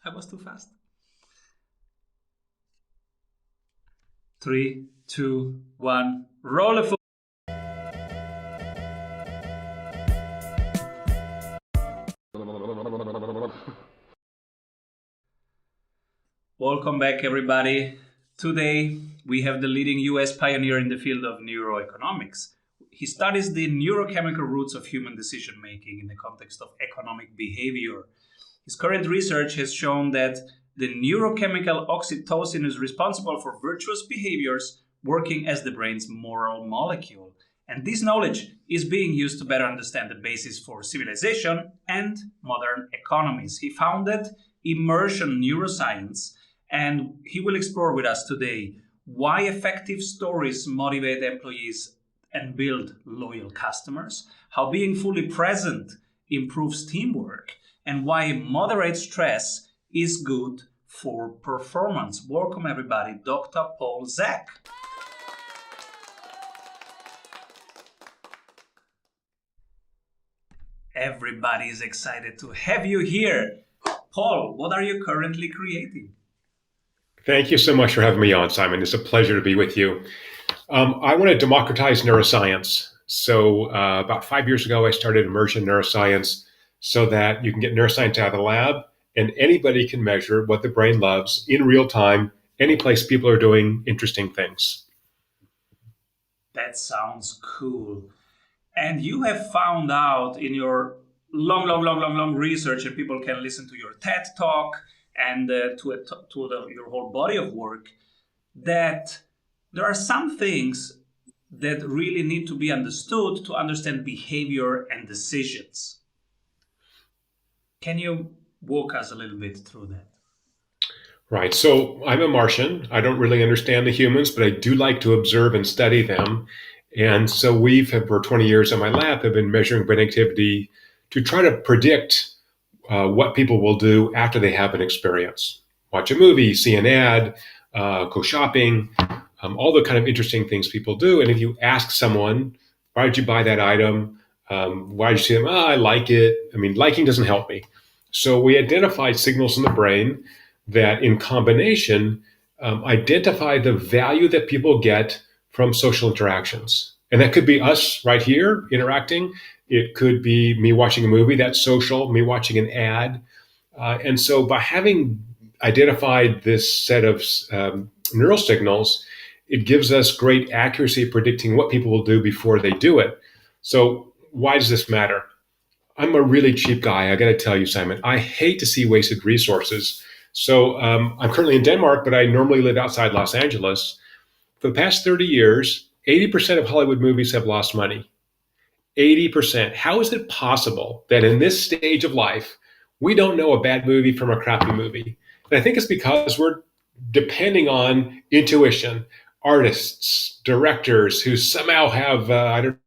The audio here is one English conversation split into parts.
That was too fast. 3, 2, 1. Roll a. Welcome back, everybody. Today, we have the leading US pioneer in the field of neuroeconomics. He studies the neurochemical roots of human decision-making in the context of economic behavior. His current research has shown that the neurochemical oxytocin is responsible for virtuous behaviors working as the brain's moral molecule. And this knowledge is being used to better understand the basis for civilization and modern economies. He founded Immersion Neuroscience, and he will explore with us today why effective stories motivate employees and build loyal customers, how being fully present improves teamwork, and why moderate stress is good for performance. Welcome, everybody, Dr. Paul Zak. Everybody is excited to have you here. Paul, what are you currently creating? Thank you so much for having me on, Simon. It's a pleasure to be with you. I want to democratize neuroscience. So about 5 years ago, I started Immersion Neuroscience so that you can get neuroscience out of the lab and anybody can measure what the brain loves in real time, any place people are doing interesting things. That sounds cool. And you have found out in your long research, and people can listen to your TED Talk and your whole body of work, that there are some things that really need to be understood to understand behavior and decisions. Can you walk us a little bit through that? Right. So I'm a Martian. I don't really understand the humans, but I do like to observe and study them. And so for 20 years in my lab, have been measuring brain activity to try to predict what people will do after they have an experience. Watch a movie, see an ad, go shopping, all the kind of interesting things people do. And if you ask someone, why did you buy that item? Why did you see them? Oh, I like it. I mean, liking doesn't help me. So we identified signals in the brain that in combination identify the value that people get from social interactions. And that could be us right here interacting. It could be me watching a movie, that's social, me watching an ad. And so by having identified this set of neural signals, it gives us great accuracy at predicting what people will do before they do it. So why does this matter? I'm a really cheap guy, I got to tell you, Simon. I hate to see wasted resources. So I'm currently in Denmark, but I normally live outside Los Angeles. For the past 30 years, 80% of Hollywood movies have lost money. 80%. How is it possible that in this stage of life, we don't know a bad movie from a crappy movie? And I think it's because we're depending on intuition, artists, directors who somehow have, I don't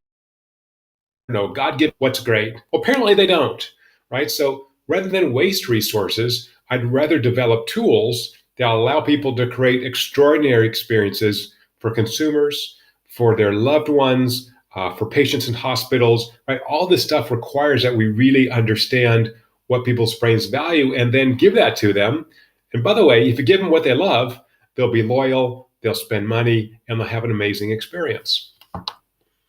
know, God give what's great. Well, apparently they don't, right? So rather than waste resources, I'd rather develop tools that allow people to create extraordinary experiences for consumers, for their loved ones, for patients in hospitals, right? All this stuff requires that we really understand what people's brains value and then give that to them. And by the way, if you give them what they love, they'll be loyal, they'll spend money, and they'll have an amazing experience.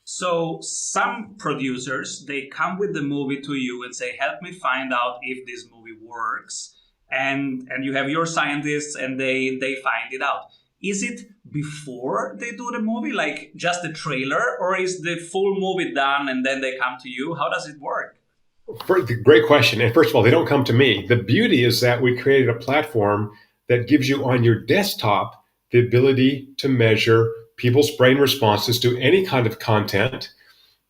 So some producers, they come with the movie to you and say, help me find out if this movie works. And you have your scientists and they find it out. Is it before they do the movie, like just the trailer, or is the full movie done and then they come to you? How does it work? Great question. And first of all, they don't come to me. The beauty is that we created a platform that gives you on your desktop the ability to measure people's brain responses to any kind of content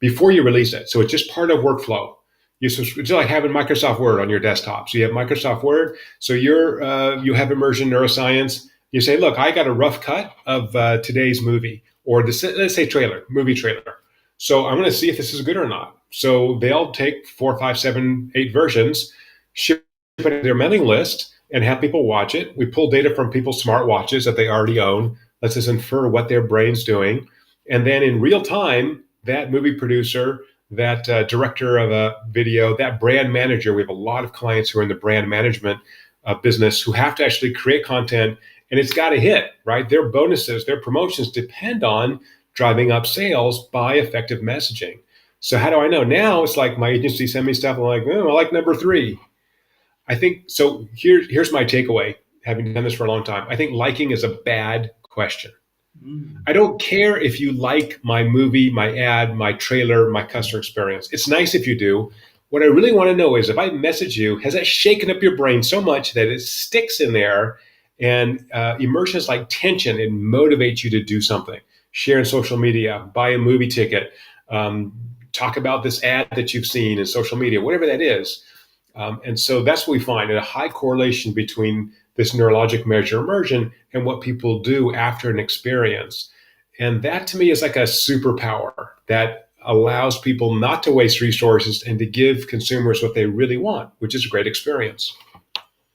before you release it. So it's just part of workflow. It's just like having Microsoft Word on your desktop. So you have Microsoft Word. So you have Immersion Neuroscience. You say, look, I got a rough cut of today's movie, or let's say movie trailer. So I'm going to see if this is good or not. So they'll take 4, 5, 7, 8 versions, ship it to their mailing list, and have people watch it. We pull data from people's smartwatches that they already own. Lets us infer what their brain's doing. And then in real time, that movie producer, that director of a video, that brand manager, we have a lot of clients who are in the brand management business who have to actually create content, and it's got to hit, right? Their bonuses, their promotions depend on driving up sales by effective messaging. So how do I know? Now it's like my agency send me stuff. I'm like, oh, I like number three. I think so. Here's my takeaway, having done this for a long time. I think liking is a bad question. Mm. I don't care if you like my movie, my ad, my trailer, my customer experience. It's nice if you do. What I really want to know is if I message you, has that shaken up your brain so much that it sticks in there and immersion is like tension and motivates you to do something? Share in social media, buy a movie ticket, um, talk about this ad that you've seen in social media, whatever that is. And so that's what we find a high correlation between this neurologic measure immersion and what people do after an experience. And that to me is like a superpower that allows people not to waste resources and to give consumers what they really want, which is a great experience.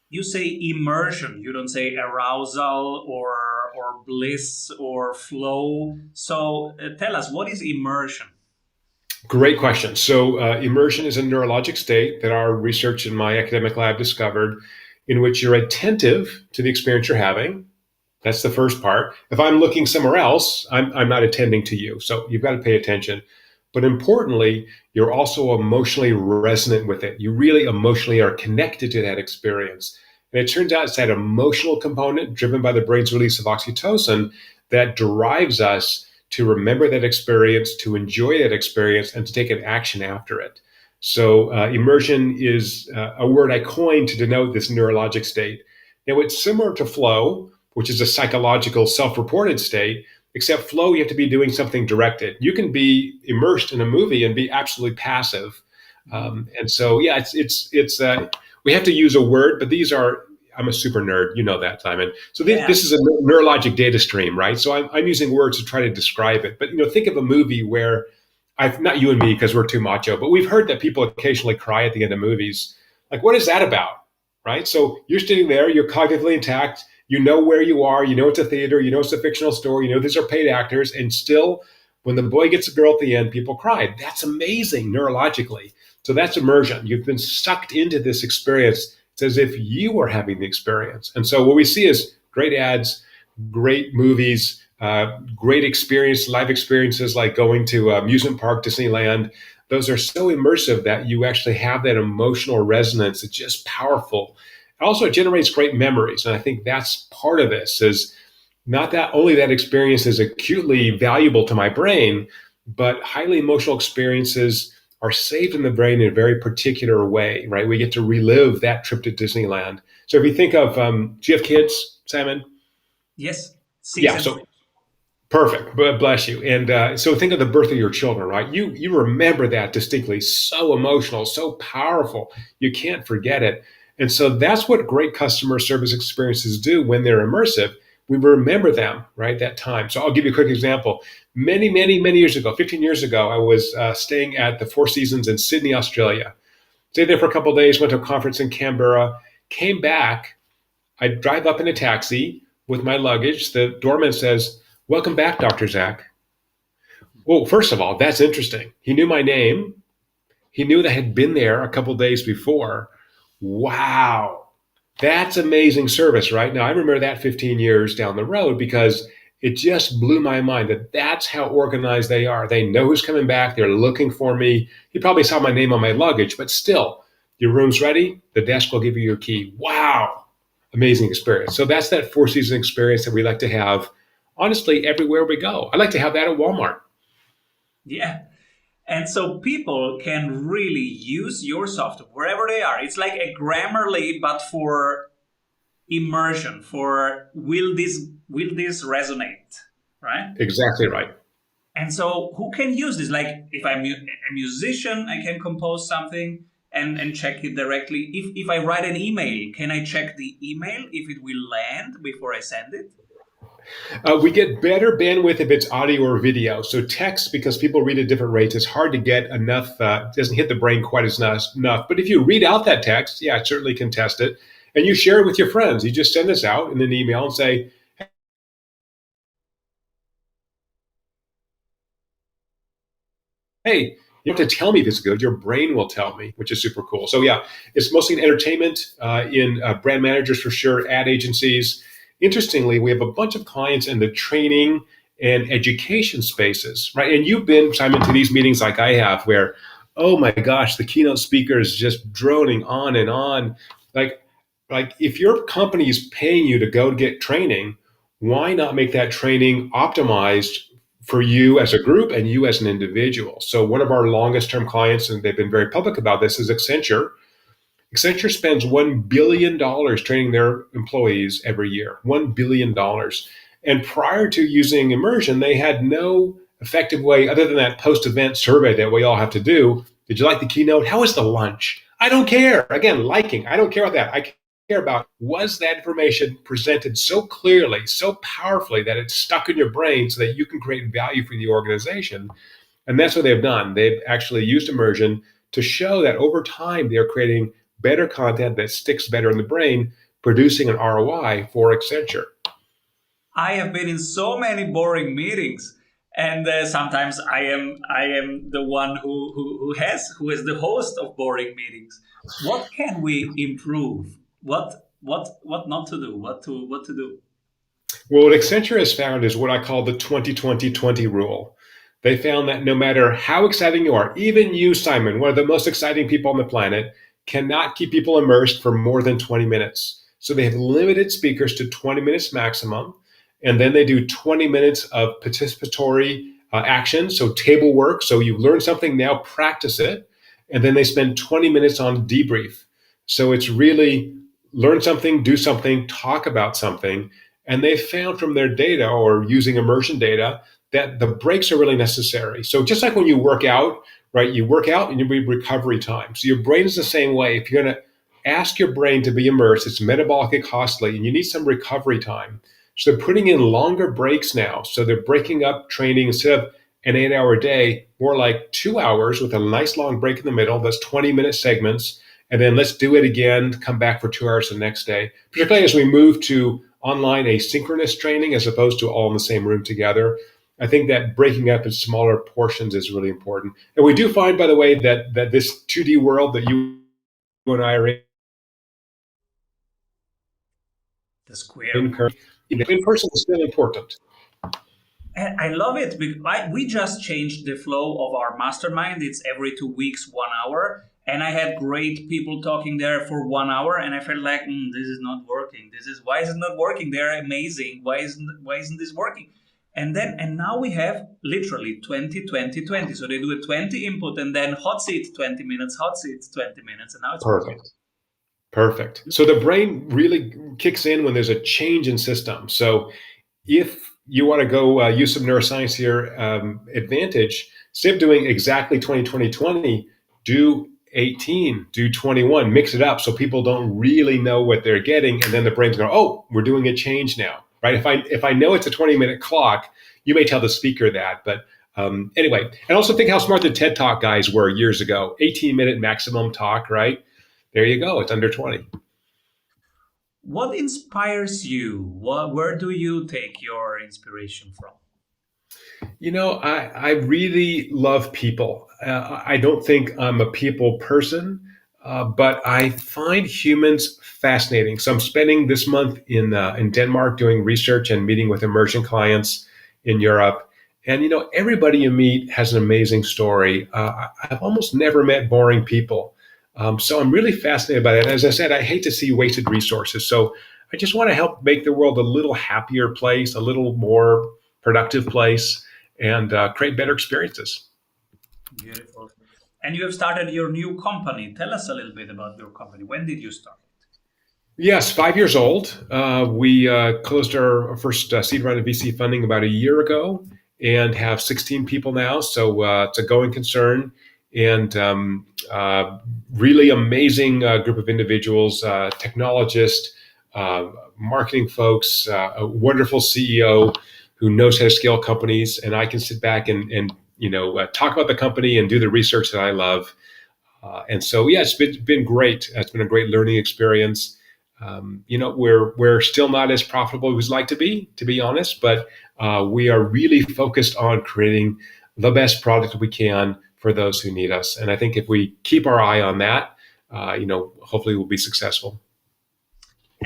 You say immersion. You don't say arousal or bliss or flow. So tell us, what is immersion? Great question. So, immersion is a neurologic state that our research in my academic lab discovered in which you're attentive to the experience you're having. That's the first part. If I'm looking somewhere else, I'm not attending to you. So you've got to pay attention. But importantly, you're also emotionally resonant with it. You really emotionally are connected to that experience. And it turns out it's that emotional component driven by the brain's release of oxytocin that drives us to remember that experience, to enjoy that experience, and to take an action after it. So immersion is a word I coined to denote this neurologic state. Now, it's similar to flow, which is a psychological self-reported state, except flow, you have to be doing something directed. You can be immersed in a movie and be absolutely passive. And so, yeah, it's we have to use a word, but these are, I'm a super nerd, you know that, Simon. So Yeah. this is a neurologic data stream, right? So I'm using words to try to describe it. But, think of a movie where not you and me because we're too macho, but we've heard that people occasionally cry at the end of movies. Like, what is that about, right? So you're sitting there, you're cognitively intact, you know where you are, you know it's a theater, you know it's a fictional story, you know these are paid actors, and still, when the boy gets a girl at the end, people cry. That's amazing neurologically. So that's immersion. You've been sucked into this experience. It's as if you were having the experience. And so what we see is great ads, great movies, great experience, live experiences like going to amusement park, Disneyland. Those are so immersive that you actually have that emotional resonance. It's just powerful. Also, it generates great memories. And I think that's part of this is not that only that experience is acutely valuable to my brain, but highly emotional experiences are saved in the brain in a very particular way, right? We get to relive that trip to Disneyland. So if you think of, do you have kids, Simon? Yes. Six Yeah, and so three. perfect. Bless you. And so think of the birth of your children, right? You remember that distinctly. So emotional, so powerful. You can't forget it. And so that's what great customer service experiences do when they're immersive. We remember them, right? That time. So I'll give you a quick example. Many years ago, 15 years ago, I was staying at the Four Seasons in Sydney, Australia. Stayed there for a couple of days, went to a conference in Canberra, came back. I drive up in a taxi with my luggage. The doorman says, "Welcome back, Dr. Zach." Well, first of all, that's interesting. He knew my name. He knew that I had been there a couple of days before. Wow. That's amazing service, right? Now, I remember that 15 years down the road because it just blew my mind that that's how organized they are. They know who's coming back. They're looking for me. He probably saw my name on my luggage, but still, your room's ready. The desk will give you your key. Wow. Amazing experience. So that's that Four Seasons experience that we like to have, honestly, everywhere we go. I like to have that at Walmart. Yeah. And so people can really use your software wherever they are. It's like a Grammarly, but for immersion, for will this resonate, right? Exactly right. And so who can use this? Like if I'm a musician, I can compose something and check it directly. If I write an email, can I check the email if it will land before I send it? We get better bandwidth if it's audio or video. So text, because people read at different rates, it's hard to get enough. Doesn't hit the brain quite as enough. But if you read out that text, yeah, it certainly can test it, and you share it with your friends. You just send this out in an email and say, "Hey, You don't have to tell me if it's good. Your brain will tell me, which is super cool. So yeah, it's mostly in entertainment, in brand managers for sure, ad agencies. Interestingly, we have a bunch of clients in the training and education spaces, right? And you've been, Simon, to these meetings like I have, where, oh my gosh, the keynote speaker is just droning on and on. Like, like if your company is paying you to go get training, why not make that training optimized for you as a group and you as an individual? So one of our longest term clients, and they've been very public about this, is Accenture. Accenture spends $1 billion training their employees every year. $1 billion. And prior to using immersion, they had no effective way other than that post-event survey that we all have to do. Did you like the keynote? How was the lunch? I don't care. Again, liking. I don't care about that. I care about, was that information presented so clearly, so powerfully that it's stuck in your brain so that you can create value for the organization. And that's what they've done. They've actually used immersion to show that over time they're creating better content that sticks better in the brain, producing an ROI for Accenture. I have been in so many boring meetings, and sometimes I am the one who is the host of boring meetings. What can we improve? What not to do? What to do? Well, what Accenture has found is what I call the 20-20-20 rule. They found that no matter how exciting you are, even you, Simon, one of the most exciting people on the planet, cannot keep people immersed for more than 20 minutes. So they have limited speakers to 20 minutes maximum. And then they do 20 minutes of participatory action, so table work. So you learn something, now practice it. And then they spend 20 minutes on debrief. So it's really learn something, do something, talk about something. And they found from their data or using immersion data that the breaks are really necessary. So just like when you work out, right, you work out and you need recovery time. So your brain is the same way. If you're going to ask your brain to be immersed, it's metabolically costly and you need some recovery time. So they're putting in longer breaks now. So they're breaking up training instead of an 8 hour day, more like 2 hours with a nice long break in the middle. That's 20-minute segments. And then let's do it again, come back for 2 hours the next day, particularly as we move to online asynchronous training as opposed to all in the same room together. I think that breaking up in smaller portions is really important. And we do find, by the way, that this 2D world that you and I are The square. in currently, in person is still important. And I love it because we just changed the flow of our mastermind. It's every 2 weeks, 1 hour. And I had great people talking there for 1 hour, and I felt like this is not working. Why is it not working? They're amazing. Why isn't this working? And now we have literally 20, 20, 20. So they do a 20 input and then hot seat 20 minutes, hot seat 20 minutes, and now it's working. Perfect. Perfect. So the brain really kicks in when there's a change in system. So if you want to go use some neuroscience here, advantage, instead of doing exactly 20-20-20, do 18, do 21, mix it up so people don't really know what they're getting. And then the brain's going, oh, we're doing a change now, right? If I know it's a 20-minute clock, you may tell the speaker that. But anyway, and also think how smart the TED Talk guys were years ago. 18-minute maximum talk, right? There you go. It's under 20. What inspires you? Where do you take your inspiration from? I really love people. I don't think I'm a people person, but I find humans fascinating. So I'm spending this month in Denmark doing research and meeting with immersion clients in Europe. And everybody you meet has an amazing story. I've almost never met boring people. So I'm really fascinated by that. As I said, I hate to see wasted resources. So I just want to help make the world a little happier place, a little more productive place, and create better experiences. Beautiful. And you have started your new company. Tell us a little bit about your company. When did you start? Yes, 5 years old. We closed our first seed round of VC funding about a year ago and have 16 people now. So it's a going concern and really amazing group of individuals, technologists, marketing folks, a wonderful CEO who knows how to scale companies. And I can sit back and talk about the company and do the research that I love. And so, yeah, it's been great. It's been a great learning experience. We're still not as profitable as we'd like to be honest, but we are really focused on creating the best product we can for those who need us. And I think if we keep our eye on that, hopefully we'll be successful.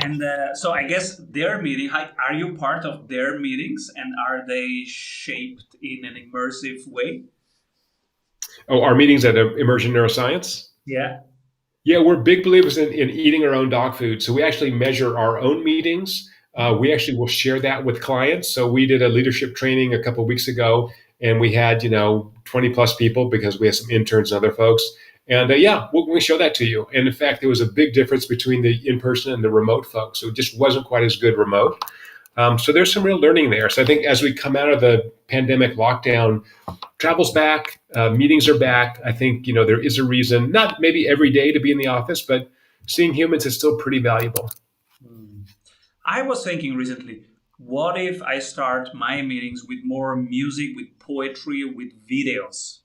And so I guess their meeting, are you part of their meetings and are they shaped in an immersive way? Oh, our meetings at Immersion Neuroscience? Yeah. Yeah, we're big believers in eating our own dog food. So we actually measure our own meetings. We actually will share that with clients. So we did a leadership training a couple of weeks ago, and we had 20 plus people because we had some interns and other folks. And yeah, we show that to you. And in fact, there was a big difference between the in person and the remote folks. So it just wasn't quite as good remote. So there's some real learning there. So I think as we come out of the pandemic lockdown, travel's back, meetings are back. I think there is a reason, not maybe every day to be in the office, but seeing humans is still pretty valuable. I was thinking recently, what if I start my meetings with more music, with poetry, with videos?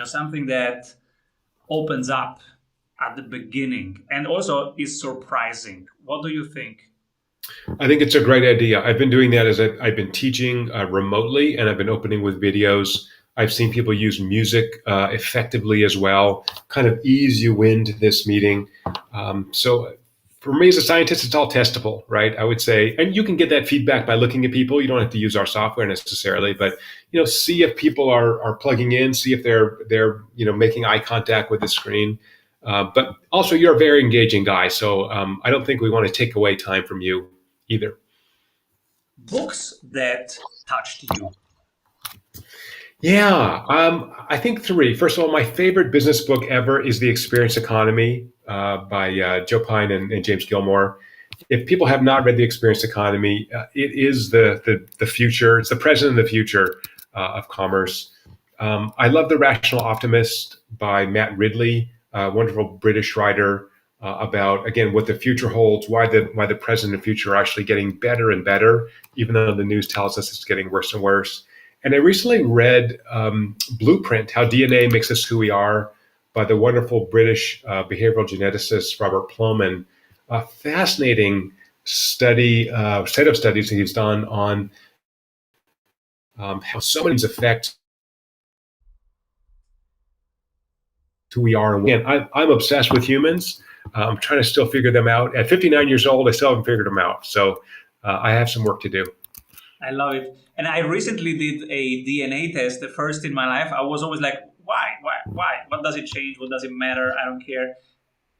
Something that opens up at the beginning and also is surprising. What do you think? I think it's a great idea. I've been doing that as I've been teaching remotely, and I've been opening with videos. I've seen people use music effectively as well, kind of ease you into this meeting. So for me as a scientist, it's all testable, right? I would say, and you can get that feedback by looking at people. You don't have to use our software necessarily, but see if people are plugging in, see if they're making eye contact with the screen. But also, you're a very engaging guy, so I don't think we want to take away time from you either. Books that touched you? Yeah, I think three. First of all, my favorite business book ever is The Experience Economy by Joe Pine and James Gilmore. If people have not read The Experience Economy, it is the future. It's the present and the future of commerce. I love The Rational Optimist by Matt Ridley, a wonderful British writer about, again, what the future holds, why the present and future are actually getting better and better, even though the news tells us it's getting worse and worse. And I recently read Blueprint, How DNA Makes Us Who We Are, by the wonderful British behavioral geneticist Robert Plomin. A fascinating set of studies that he's done on how so many affect who we are. And I'm obsessed with humans. I'm trying to still figure them out. At 59 years old, I still haven't figured them out. So I have some work to do. I love it. And I recently did a DNA test, the first in my life. I was always like, why? What does it change? What does it matter? I don't care.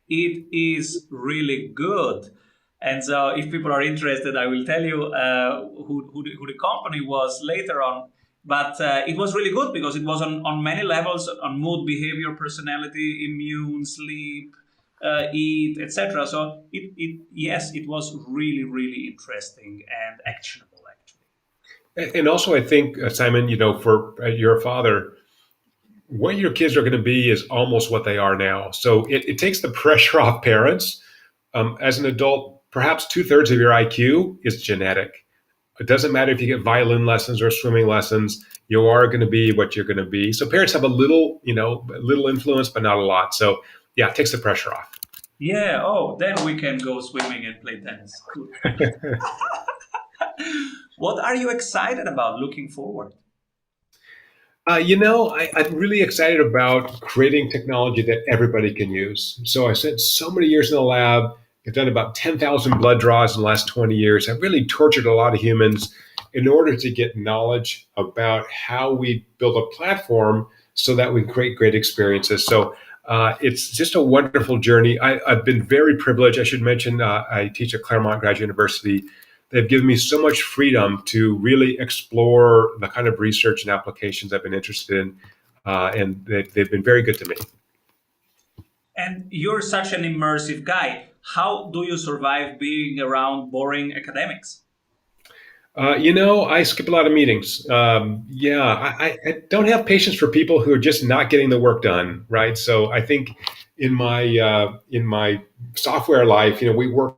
It is really good. And so if people are interested, I will tell you who the company was later on. But it was really good because it was on many levels, on mood, behavior, personality, immune, sleep, eat, etc. So it was really, really interesting and actionable. And also, I think, Simon, for you're a father, what your kids are going to be is almost what they are now. So it takes the pressure off parents. As an adult, perhaps 2/3 of your IQ is genetic. It doesn't matter if you get violin lessons or swimming lessons. You are going to be what you're going to be. So parents have a little influence, but not a lot. So yeah, it takes the pressure off. Yeah. Oh, then we can go swimming and play tennis. Cool. What are you excited about looking forward? I'm really excited about creating technology that everybody can use. So I spent so many years in the lab. I've done about 10,000 blood draws in the last 20 years. I've really tortured a lot of humans in order to get knowledge about how we build a platform so that we can create great experiences. So it's just a wonderful journey. I've been very privileged. I should mention I teach at Claremont Graduate University. They've given me so much freedom to really explore the kind of research and applications I've been interested in, and they've been very good to me. And you're such an immersive guy. How do you survive being around boring academics? I skip a lot of meetings. I don't have patience for people who are just not getting the work done, right? So I think in my software life, we work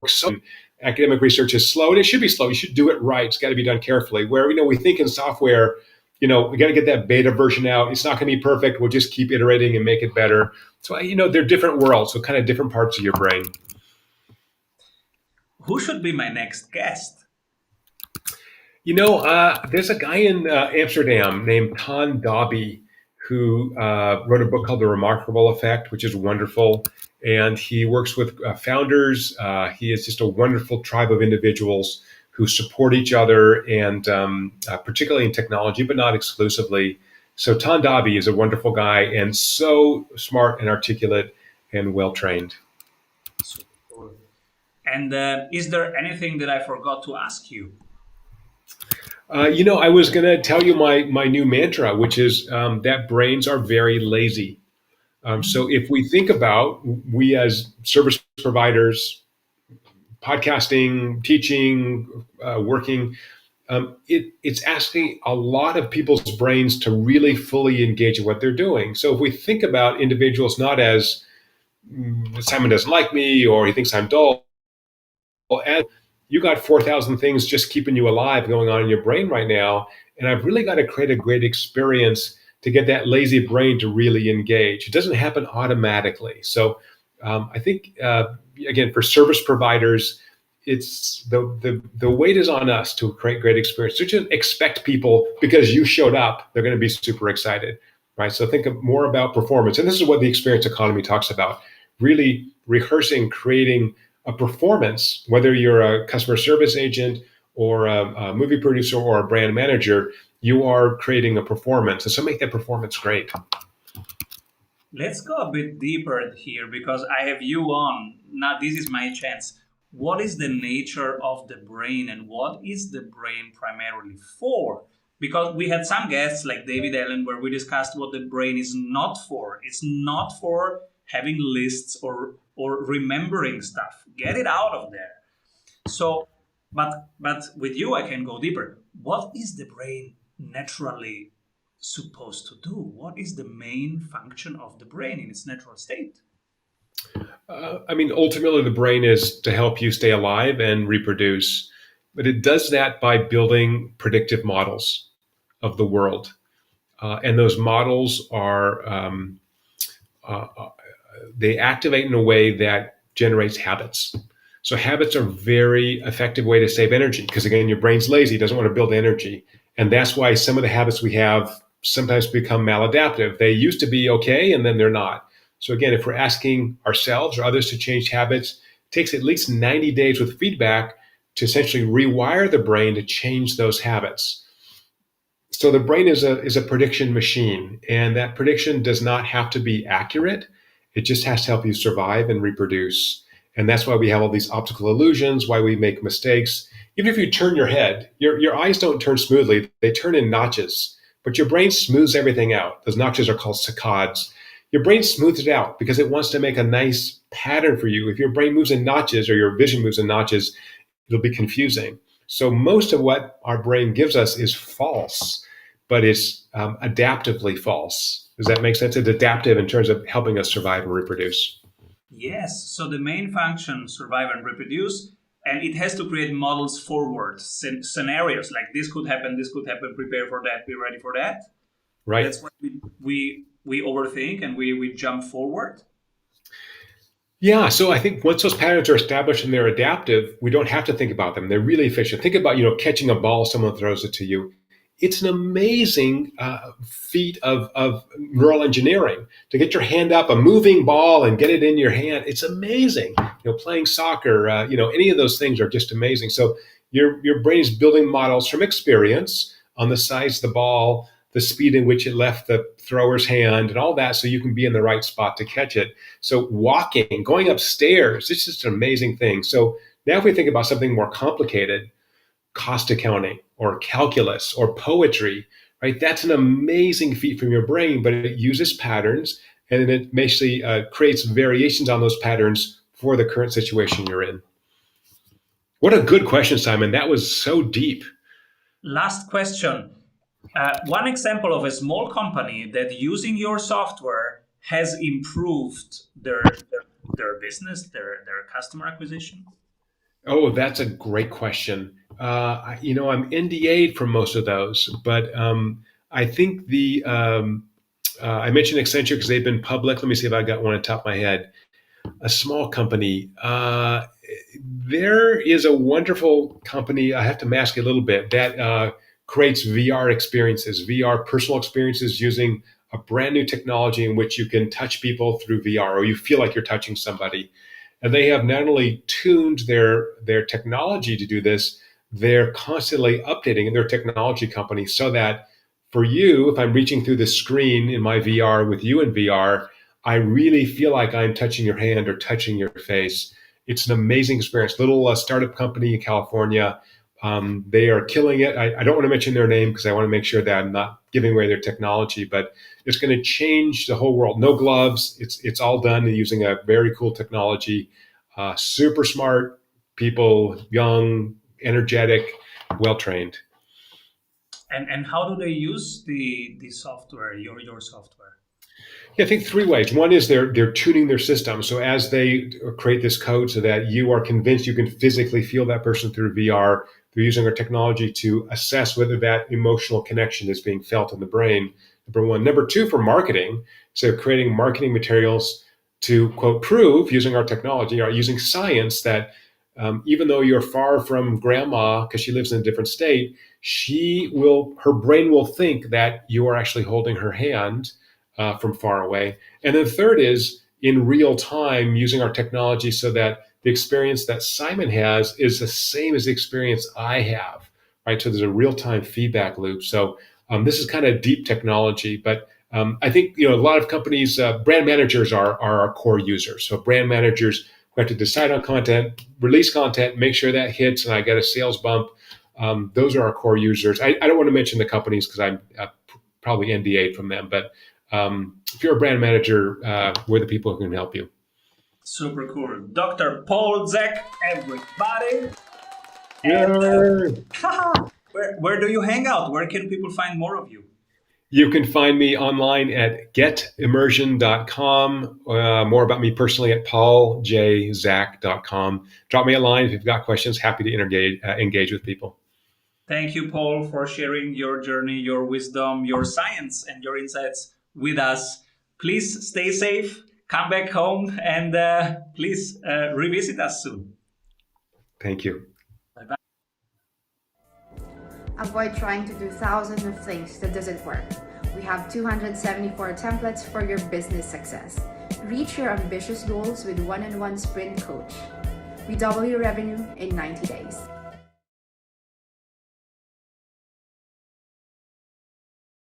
so academic research is slow, and it should be slow. You should do it right. It's got to be done carefully. Where we think in software, we got to get that beta version out. It's not going to be perfect. We'll just keep iterating and make it better. So they're different worlds, so kind of different parts of your brain. Who should be my next guest? There's a guy in Amsterdam named Ton Dobby who wrote a book called The Remarkable Effect, which is wonderful. And he works with founders. He is just a wonderful tribe of individuals who support each other, and particularly in technology, but not exclusively. So Ton Dobby is a wonderful guy and so smart and articulate and well trained. Super cool. And is there anything that I forgot to ask you? I was going to tell you my new mantra, which is that brains are very lazy. So if we think about we as service providers, podcasting, teaching, working, it's asking a lot of people's brains to really fully engage in what they're doing. So if we think about individuals not as Simon doesn't like me or he thinks I'm dull, as you got 4,000 things just keeping you alive going on in your brain right now. And I've really got to create a great experience to get that lazy brain to really engage. It doesn't happen automatically. So I think, again, for service providers, it's the weight is on us to create great experience. So just expect people because you showed up, they're going to be super excited, right? So think more about performance. And this is what the experience economy talks about, really rehearsing, creating a performance, whether you're a customer service agent or a movie producer or a brand manager, you are creating a performance. And so make that performance great. Let's go a bit deeper here because I have you on. Now, this is my chance. What is the nature of the brain and what is the brain primarily for? Because we had some guests like David Allen where we discussed what the brain is not for. It's not for having lists or remembering stuff. Get it out of there. So, but with you, I can go deeper. What is the brain naturally supposed to do? What is the main function of the brain in its natural state? Ultimately, the brain is to help you stay alive and reproduce, but it does that by building predictive models of the world. And those models are uh, they activate in a way that generates habits. So habits are a very effective way to save energy because again, your brain's lazy, it doesn't want to build energy. And that's why some of the habits we have sometimes become maladaptive. They used to be okay and then they're not. So again, if we're asking ourselves or others to change habits, it takes at least 90 days with feedback to essentially rewire the brain to change those habits. So the brain is a prediction machine, and that prediction does not have to be accurate. It just has to help you survive and reproduce. And that's why we have all these optical illusions, why we make mistakes. Even if you turn your head, your eyes don't turn smoothly, they turn in notches. But your brain smooths everything out. Those notches are called saccades. Your brain smooths it out because it wants to make a nice pattern for you. If your brain moves in notches or your vision moves in notches, it'll be confusing. So most of what our brain gives us is false, but it's adaptively false. Does that make sense? It's adaptive in terms of helping us survive and reproduce. Yes, so the main function, survive and reproduce, and it has to create models forward, scenarios like this could happen, prepare for that, be ready for that. Right. That's why we overthink and we jump forward. Yeah, so I think once those patterns are established and they're adaptive, we don't have to think about them. They're really efficient. Think about, catching a ball, someone throws it to you. It's an amazing feat of neural engineering to get your hand up, a moving ball, and get it in your hand. It's amazing. Playing soccer, any of those things are just amazing. So your brain is building models from experience on the size of the ball, the speed in which it left the thrower's hand, and all that, so you can be in the right spot to catch it. So walking, going upstairs, it's just an amazing thing. So now if we think about something more complicated, cost accounting or calculus or poetry, right? That's an amazing feat from your brain, but it uses patterns and then it basically creates variations on those patterns for the current situation you're in. What a good question, Simon. That was so deep. Last question. One example of a small company that using your software has improved their business, their customer acquisition. Oh, that's a great question. I'm NDA'd for most of those, but I think I mentioned Accenture because they've been public. Let me see if I got one on top of my head. A small company. there is a wonderful company, I have to mask it a little bit, that creates VR experiences, VR personal experiences using a brand new technology in which you can touch people through VR or you feel like you're touching somebody. And they have not only tuned their technology to do this, they're constantly updating their technology company so that for you, if I'm reaching through the screen in my VR with you in VR, I really feel like I'm touching your hand or touching your face. It's an amazing experience. Little startup company in California. They are killing it. I don't want to mention their name because I want to make sure that I'm not giving away their technology, but it's going to change the whole world. No gloves. It's all done using a very cool technology. Super smart people, young, energetic, well trained. And how do they use the software, your software? Yeah, I think three ways. One is they're tuning their system. So as they create this code so that you are convinced you can physically feel that person through VR, they're using our technology to assess whether that emotional connection is being felt in the brain. Number one. Number two, for marketing. So creating marketing materials to quote prove using our technology or using science that even though you're far from grandma because she lives in a different state, her brain will think that you are actually holding her hand from far away. And then third is in real time using our technology so that the experience that Simon has is the same as the experience I have, right? So there's a real time feedback loop. So this is kind of deep technology, but I think a lot of companies, brand managers are our core users. So brand managers who have to decide on content, release content, make sure that hits, and I get a sales bump. Those are our core users. I don't want to mention the companies because I'm probably NDA from them, but if you're a brand manager, we're the people who can help you. Super cool. Dr. Paul Zek, everybody. And, where do you hang out? Where can people find more of you? You can find me online at getimmersion.com. More about me personally at pauljzak.com. Drop me a line if you've got questions. Happy to engage with people. Thank you, Paul, for sharing your journey, your wisdom, your science, and your insights with us. Please stay safe, come back home, and please revisit us soon. Thank you. Bye-bye. Avoid trying to do thousands of things that doesn't work. We have 274 templates for your business success. Reach your ambitious goals with one-on-one sprint coach. We double your revenue in 90 days.